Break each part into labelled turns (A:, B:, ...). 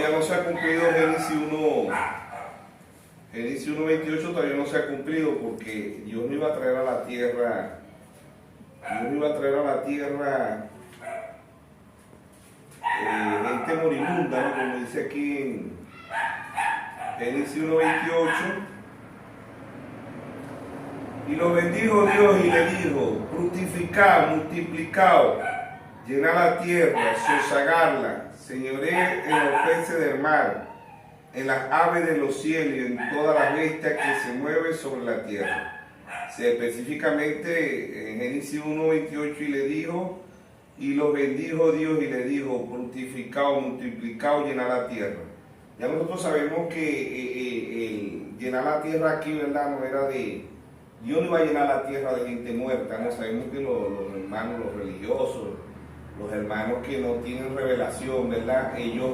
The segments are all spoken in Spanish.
A: todavía no se ha cumplido Génesis 1:28 todavía no se ha cumplido, porque Dios no iba a traer a la tierra, gente moribunda, ¿no? Como dice aquí en Génesis 1:28. Y lo bendijo Dios y le dijo: fructificad, multiplicaos, llenad la tierra, sosegarla, señoread en los peces del mar, en las aves de los cielos y en todas las bestias que se mueven sobre la tierra. Específicamente en Génesis 1:28, y le dijo, y lo bendijo Dios y le dijo: fructificaos, multiplicaos, llenad la tierra. Ya nosotros sabemos que el llenar la tierra aquí, ¿verdad?, no era de... Dios no iba a llenar la tierra de gente muerta, ¿no? Sabemos que los hermanos, los religiosos, los hermanos que no tienen revelación, ¿verdad?, ellos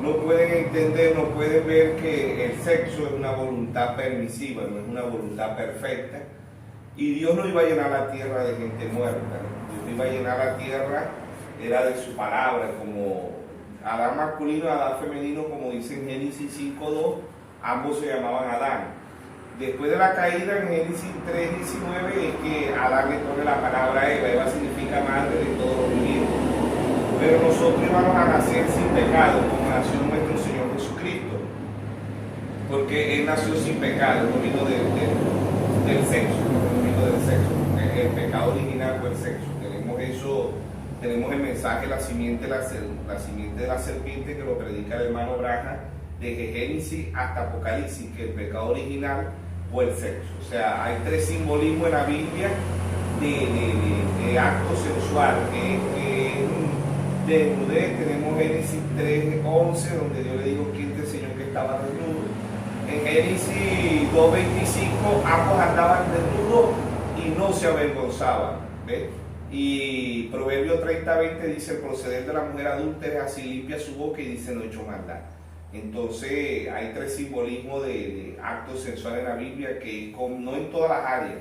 A: no pueden entender, no pueden ver que el sexo es una voluntad permisiva, no es una voluntad perfecta. Y Dios no iba a llenar la tierra de gente muerta, ¿no? Dios iba a llenar la tierra, era de su palabra, como Adán masculino, Adán femenino, como dice en Génesis 5:2, ambos se llamaban Adán. Después de la caída en Génesis 3:19 es que Adán le pone la palabra a Eva. Eva significa madre de todos los vivientes. Pero nosotros íbamos a nacer sin pecado, como nació nuestro Señor Jesucristo, porque Él nació sin pecado, no vino del sexo, no vino del sexo. El pecado original fue el sexo. Tenemos eso, tenemos el mensaje, la simiente de la serpiente, que lo predica el hermano Braja, desde Génesis hasta Apocalipsis, que el pecado original fue el sexo. O sea, hay tres simbolismos en la Biblia de acto sexual, desnudez. Tenemos Génesis 3:11, donde Dios le dijo: ¿quién te enseñó que estaba desnudo? En Génesis 2:25, ambos andaban desnudos y no se avergonzaban, ¿ves? Y Proverbio 30:20 dice: el proceder de la mujer adúltera es así, limpia su boca y dice: no he hecho maldad. Entonces hay tres simbolismos de actos sexuales en la Biblia, que no en todas las áreas: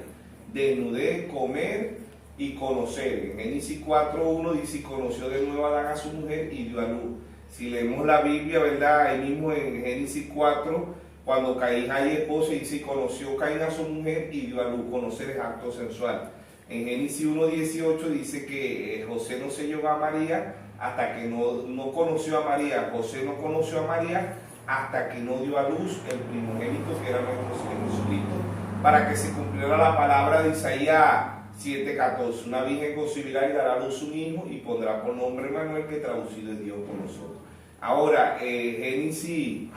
A: desnudez, comer y conocer. En Génesis 4:1 dice: y conoció de nuevo Adán a su mujer y dio a luz. Si leemos la Biblia, ¿verdad?, ahí mismo en Génesis 4, cuando Caín hay esposa, dice: y conoció Caín a su mujer y dio a luz. Conocer es acto sexual. En Génesis 1:18 dice que José no se llevó a María hasta que no conoció a María. José no conoció a María hasta que no dio a luz el primogénito, que era nuestro Señor Jesucristo, para que se cumpliera la palabra de Isaías 7:14: una virgen concebirá y dará a luz un hijo y pondrá por nombre Emmanuel, que traducido es Dios con nosotros. Ahora, Génesis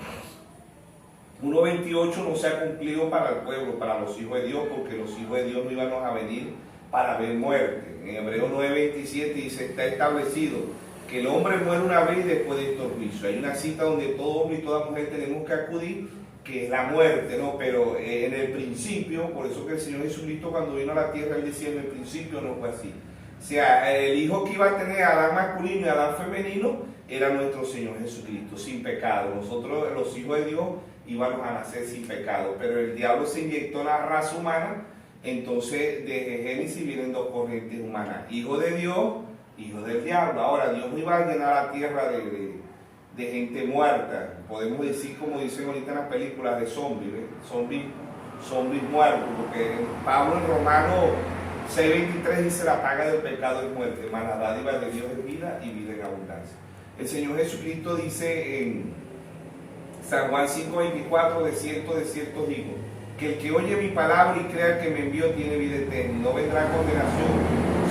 A: 1:28 no se ha cumplido para el pueblo, para los hijos de Dios, porque los hijos de Dios no íbamos a venir para ver muerte. En Hebreos 9:27 dice: está establecido que el hombre muere una vez y después de estos juicios. Hay una cita donde todo hombre y toda mujer tenemos que acudir, que es la muerte, ¿no? Pero en el principio, por eso que el Señor Jesucristo, cuando vino a la tierra, Él decía: en el principio no fue así. O sea, el hijo que iba a tener Adán masculino y Adán femenino era nuestro Señor Jesucristo, sin pecado. Nosotros, los hijos de Dios, íbamos a nacer sin pecado, pero el diablo se inyectó en la raza humana. Entonces, desde Génesis vienen dos corrientes humanas: hijo de Dios, hijo del diablo. Ahora, Dios no iba a llenar la tierra de gente muerta. Podemos decir, como dicen ahorita en las películas, de zombies, ¿ves? Zombies muertos, porque Pablo en Romanos 6:23 dice: la paga del pecado es muerte, mas la dádiva de Dios es vida y vida en abundancia. El Señor Jesucristo dice en San Juan 5:24: de cierto digo, que el que oye mi palabra y crea que me envió tiene vida eterna, y no vendrá a condenación,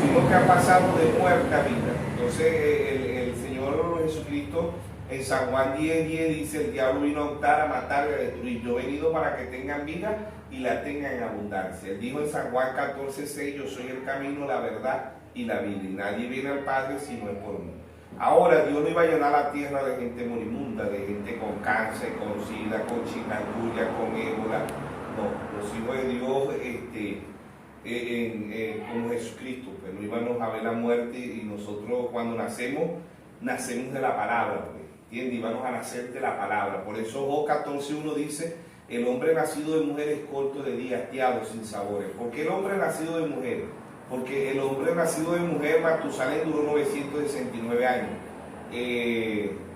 A: sino que ha pasado de muerte a vida. Entonces el Señor Jesucristo en San Juan 10:10 dice: el diablo vino a hurtar, a matar y a destruir. Yo he venido para que tengan vida y la tengan en abundancia. Él dijo en San Juan 14:6: yo soy el camino, la verdad y la vida, y nadie viene al Padre si no es por mí. Ahora, Dios no iba a llenar la tierra de gente moribunda, de gente con cáncer, con sida, con chikungunya, con ébola. No, los hijos de Dios como Jesucristo, pues no íbamos a ver la muerte, y nosotros cuando nacemos de la palabra, pues, ¿entiendes? Íbamos a nacer de la palabra. Por eso Job 14:1 dice: el hombre nacido de mujer es corto de día, hastiado, sin sabores. ¿Por qué el hombre nacido de mujer? Porque el hombre nacido de mujer, Matusalén, duró 969 años.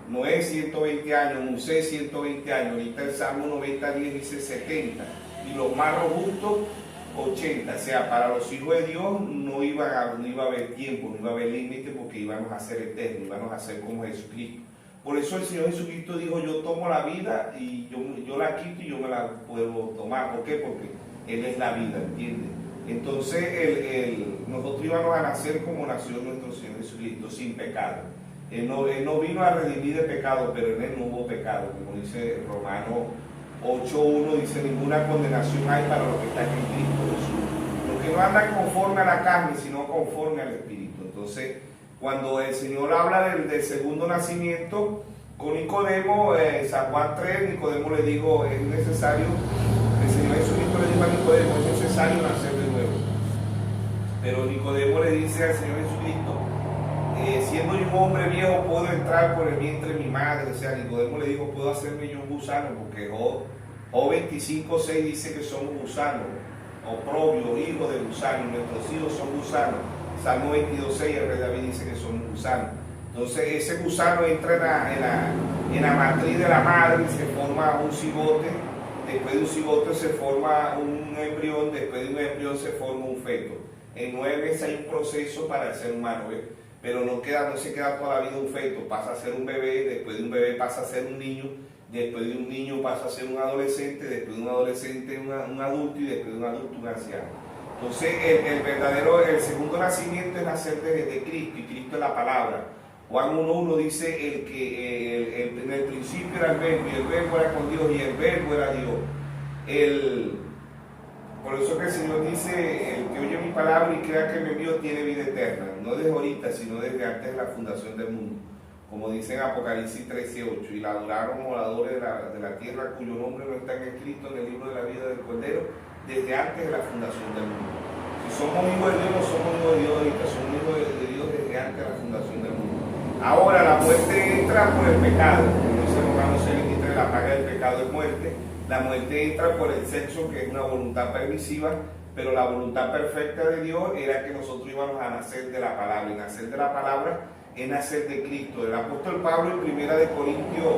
A: Noé 120 años, Moisés 120 años, ahorita el Salmo 90:10 dice 70, y los más robustos 80, o sea, para los hijos de Dios no iba a haber tiempo, no iba a haber límite, porque íbamos a ser eternos, íbamos a ser como Jesucristo. Por eso el Señor Jesucristo dijo: yo tomo la vida y yo la quito y yo me la puedo tomar. ¿Por qué? Porque Él es la vida, ¿entiendes? Entonces nosotros íbamos a nacer como nació nuestro Señor Jesucristo, sin pecado. Él no vino a redimir de pecado, pero en Él no hubo pecado, como dice Romanos 8:1, dice: ninguna condenación hay para los que están en Cristo Jesús. Los que no andan conforme a la carne, sino conforme al Espíritu. Entonces, cuando el Señor habla del segundo nacimiento, con Nicodemo, San Juan 3, Nicodemo le dijo: es necesario, el Señor Jesucristo le dijo a Nicodemo: es necesario nacer de nuevo. Pero Nicodemo le dice al Señor Jesucristo: siendo yo un hombre viejo, puedo entrar por el vientre de mi madre. O sea, Nicodemo le dijo: puedo hacerme yo un gusano, porque Job 25:6 dice que somos gusanos, oprobio, hijo de gusano, nuestros hijos son gusanos. Salmo 22:6, el rey David dice que somos gusanos. Entonces ese gusano entra en la matriz de la madre y se forma un cigote. Después de un cigote se forma un embrión, después de un embrión se forma un feto. En 9 meses hay un proceso para el ser humano, ¿ves? Pero no se queda toda la vida un feto, pasa a ser un bebé, después de un bebé pasa a ser un niño, después de un niño pasa a ser un adolescente, después de un adolescente un adulto, y después de un adulto un anciano. Entonces el segundo nacimiento es nacer de Cristo, y Cristo es la palabra. Juan 1:1 dice: en el principio era el verbo, y el verbo era con Dios, y el verbo era Dios. Por eso que el Señor dice: el que oye mi palabra y crea que me envió tiene vida eterna, no desde ahorita, sino desde antes de la fundación del mundo. Como dice en Apocalipsis 13:8: y la adoraron moradores de la tierra, cuyo nombre no está escrito en el libro de la vida del Cordero, desde antes de la fundación del mundo. Si somos hijos de Dios, no somos hijos de Dios ahorita, somos hijos de Dios desde antes de la fundación del mundo. Ahora la muerte entra por el pecado, como dice Romanos 6:23, la paga del pecado es muerte. La muerte entra por el sexo, que es una voluntad permisiva, pero la voluntad perfecta de Dios era que nosotros íbamos a nacer de la palabra, y nacer de la palabra es nacer de Cristo. El apóstol Pablo en 1 Corintios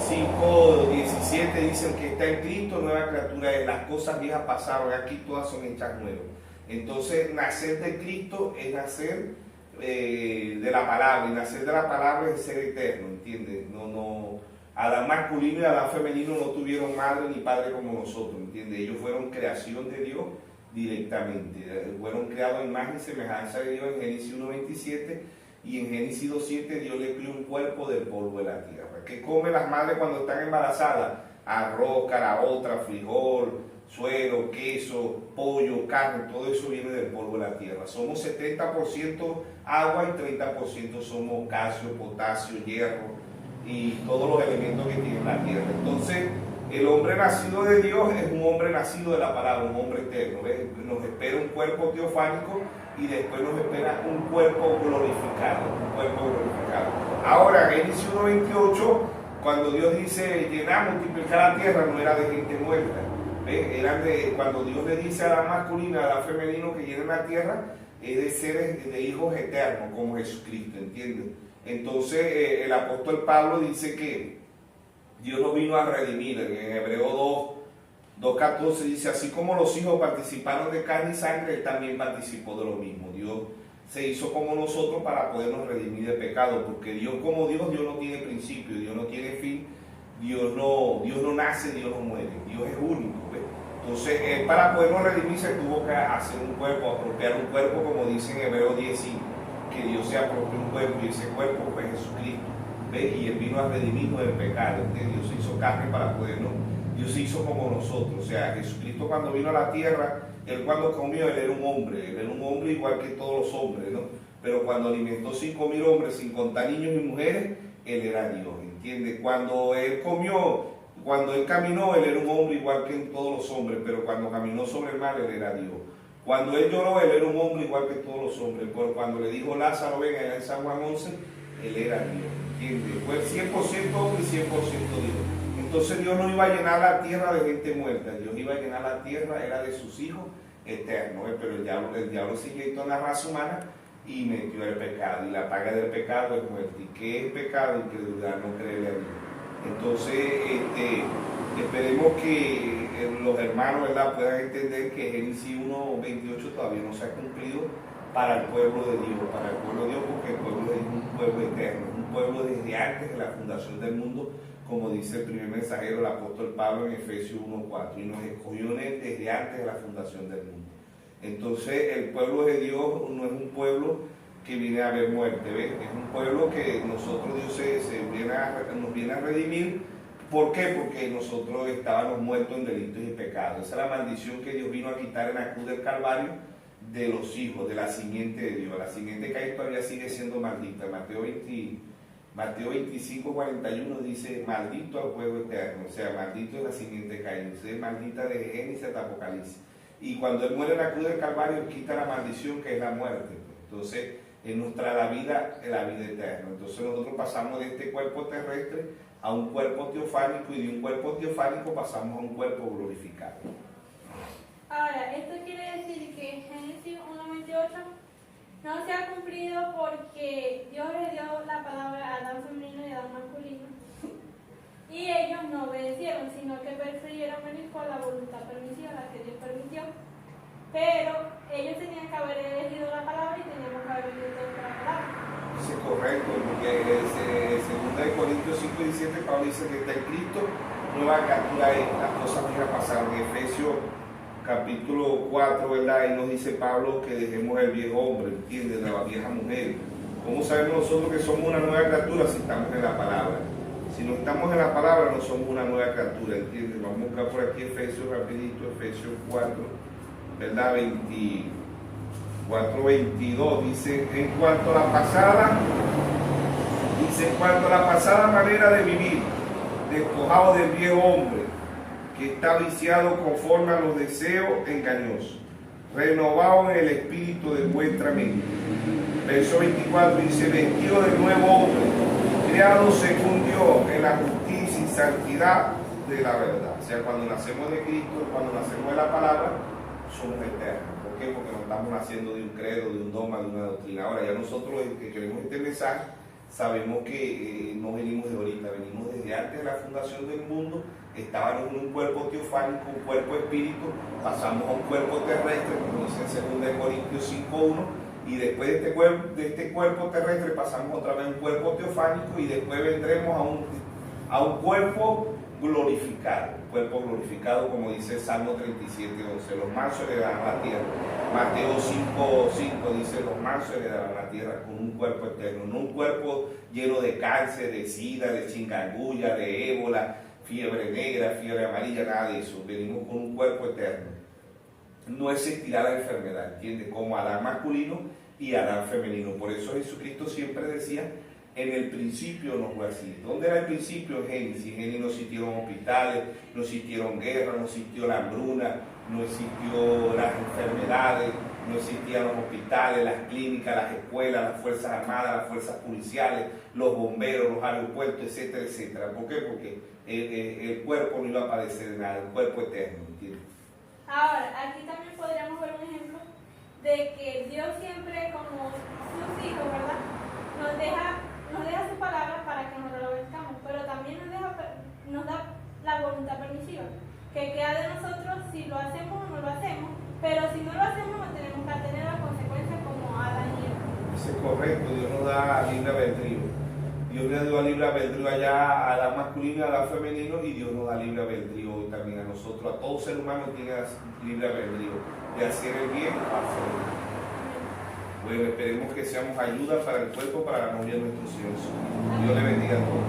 A: 5:17 dice: el que está en Cristo, nueva criatura es, las cosas viejas pasaron, aquí todas son hechas nuevas. Entonces, nacer de Cristo es nacer de la palabra, y nacer de la palabra es ser eterno, ¿entiendes? Adán masculino y Adán femenino no tuvieron madre ni padre como nosotros, ¿entiendes? Ellos fueron creación de Dios directamente, fueron creados a imagen y semejanza de Dios en Génesis 1:27, y en Génesis 2:7 Dios le creó un cuerpo del polvo de la tierra. ¿Qué comen las madres cuando están embarazadas? Arroz, caraota, frijol, suero, queso, pollo, carne, todo eso viene del polvo de la tierra. Somos 70% agua y 30% somos calcio, potasio, hierro y todos los elementos que tiene la tierra. Entonces, el hombre nacido de Dios es un hombre nacido de la palabra, un hombre eterno. ¿Ves? Nos espera un cuerpo teofánico y después nos espera un cuerpo glorificado. Ahora, Génesis 1:28, cuando Dios dice llenar, multiplicar la tierra, no era de gente muerta. ¿Ves? Cuando Dios le dice a la masculina, a la femenino que llenen la tierra, es de seres, de hijos eternos, como Jesucristo, ¿entiendes? Entonces el apóstol Pablo dice que Dios no vino a redimir. En Hebreo 2:14 dice: así como los hijos participaron de carne y sangre, Él también participó de lo mismo. Dios se hizo como nosotros para podernos redimir del pecado, porque Dios como Dios no tiene principio, Dios no tiene fin, Dios no nace, Dios no muere, Dios es único, ¿ves? Entonces para podernos redimir se tuvo que hacer un cuerpo, apropiar un cuerpo, como dice en Hebreo 10:5, que Dios se apropió un cuerpo, y ese cuerpo fue Jesucristo, ¿ves? Y Él vino a redimirnos del pecado, ¿entiendes? Dios se hizo carne para podernos, Dios se hizo como nosotros. O sea, Jesucristo cuando vino a la tierra, Él cuando comió, Él era un hombre igual que todos los hombres, ¿no? Pero cuando alimentó 5.000 hombres, sin contar niños y mujeres, Él era Dios, ¿entiendes? Cuando Él caminó, Él era un hombre igual que todos los hombres, pero cuando caminó sobre el mar, Él era Dios. Cuando Él lloró, Él era un hombre igual que todos los hombres, pero cuando le dijo Lázaro, ven, allá en San Juan 11, Él era Dios, ¿entiendes? Fue 100% hombre y 100% Dios. Entonces Dios no iba a llenar la tierra de gente muerta, Dios iba a llenar la tierra, era de sus hijos eternos, pero el diablo se inyectó en la raza humana y metió el pecado. Y la paga del pecado es muerte. ¿Y qué es pecado? Incredulidad, no creerle a Dios. Entonces, esperemos que los hermanos, ¿verdad?, puedan entender que Génesis 1:28 todavía no se ha cumplido para el pueblo de Dios, porque el pueblo es un pueblo eterno, un pueblo desde antes de la fundación del mundo, como dice el primer mensajero, el apóstol Pablo en Efesios 1:4, y nos escogió desde antes de la fundación del mundo. Entonces, el pueblo de Dios no es un pueblo que viene a ver muerte, ¿ves? Es un pueblo que nosotros, Dios nos viene a redimir. ¿Por qué? Porque nosotros estábamos muertos en delitos y pecados. Esa es la maldición que Dios vino a quitar en la cruz del Calvario de los hijos, de la simiente de Dios. La simiente que hay todavía sigue siendo maldita. Mateo 25:41 dice, maldito al fuego eterno, o sea, maldito es la simiente de Caín, es maldita de Génesis hasta Apocalipsis. Y cuando Él muere en la cruz del Calvario, quita la maldición que es la muerte. Entonces, Él nos trae la vida eterna. Entonces nosotros pasamos de este cuerpo terrestre a un cuerpo teofánico, y de un cuerpo teofánico pasamos a un cuerpo glorificado.
B: Ahora, esto quiere decir que Génesis 1:28 no se ha cumplido porque Dios le dio la palabra a Adán femenino y a Adán masculino, y ellos no obedecieron, sino que prefirieron venir por la voluntad permisiva, la que Dios permitió. Pero ellos tenían que haber elegido la palabra y teníamos que haber elegido la palabra.
A: Eso es correcto, porque en 2 Corintios 5:17 Pablo dice que está en Cristo, nueva criatura es, las cosas viejas pasaron. En Efesios capítulo 4, ¿verdad? Y nos dice Pablo que dejemos el viejo hombre, ¿entiendes? La vieja mujer. ¿Cómo sabemos nosotros que somos una nueva criatura si estamos en la palabra? Si no estamos en la palabra, no somos una nueva criatura, ¿entiendes? Vamos a buscar por aquí Efesios rapidito, Efesios 4, ¿verdad? 4:22 dice, en cuanto a la pasada manera de vivir, despojado del viejo hombre, que está viciado conforme a los deseos engañosos, renovado en el espíritu de vuestra mente. Verso 24 dice, vestido de nuevo hombre, creado según Dios en la justicia y santidad de la verdad. O sea, cuando nacemos de Cristo, cuando nacemos de la palabra, somos eternos. ¿Por qué? Porque no estamos naciendo de un credo, de un dogma, de una doctrina. Ahora, ya nosotros que queremos este mensaje, sabemos que no venimos de ahorita, venimos desde antes de la fundación del mundo. Estábamos en un cuerpo teofánico, un cuerpo espíritu, pasamos a un cuerpo terrestre, como dice en 2 Corintios 5:1, y después de este cuerpo terrestre pasamos otra vez a un cuerpo teofánico, y después vendremos a un cuerpo glorificado, como dice el Salmo 37:11, los mansos heredarán la tierra. Mateo 5:5 dice, los mansos heredarán la tierra con un cuerpo eterno, no un cuerpo lleno de cáncer, de sida, de chikungunya, de ébola, fiebre negra, fiebre amarilla, nada de eso. Venimos con un cuerpo eterno. No existirá la enfermedad, ¿entiendes? Como Adán masculino y Adán femenino. Por eso Jesucristo siempre decía, en el principio no fue así. ¿Dónde era el principio? En Génesis. En Génesis no existieron hospitales, no existieron guerras, no existió la hambruna, no existió las enfermedades, no existían los hospitales, las clínicas, las escuelas, las fuerzas armadas, las fuerzas policiales, los bomberos, los aeropuertos, etcétera, etcétera. ¿Por qué? Porque el cuerpo no iba a padecer de nada, el cuerpo eterno, ¿entiendes?
B: Ahora, aquí también podríamos ver un ejemplo de que Dios siempre, como sus hijos, ¿verdad?, nos deja su palabra para que nos lo obedezcamos, pero también nos da la voluntad permisiva, que queda de nosotros si lo hacemos o no lo hacemos, pero si no lo hacemos tenemos que tener las consecuencias como Adán y Eva.
A: Eso es correcto, Dios nos da libre albedrío. Dios le dio libre albedrío allá a Adán masculino y a Adán femenino, y Dios nos da libre albedrío hoy también a nosotros, a todo ser humano tiene libre albedrío, de hacer el bien o hacer el mal. Bueno, esperemos que seamos ayuda para el cuerpo, para la novia de nuestros hijos. Dios le bendiga a todos.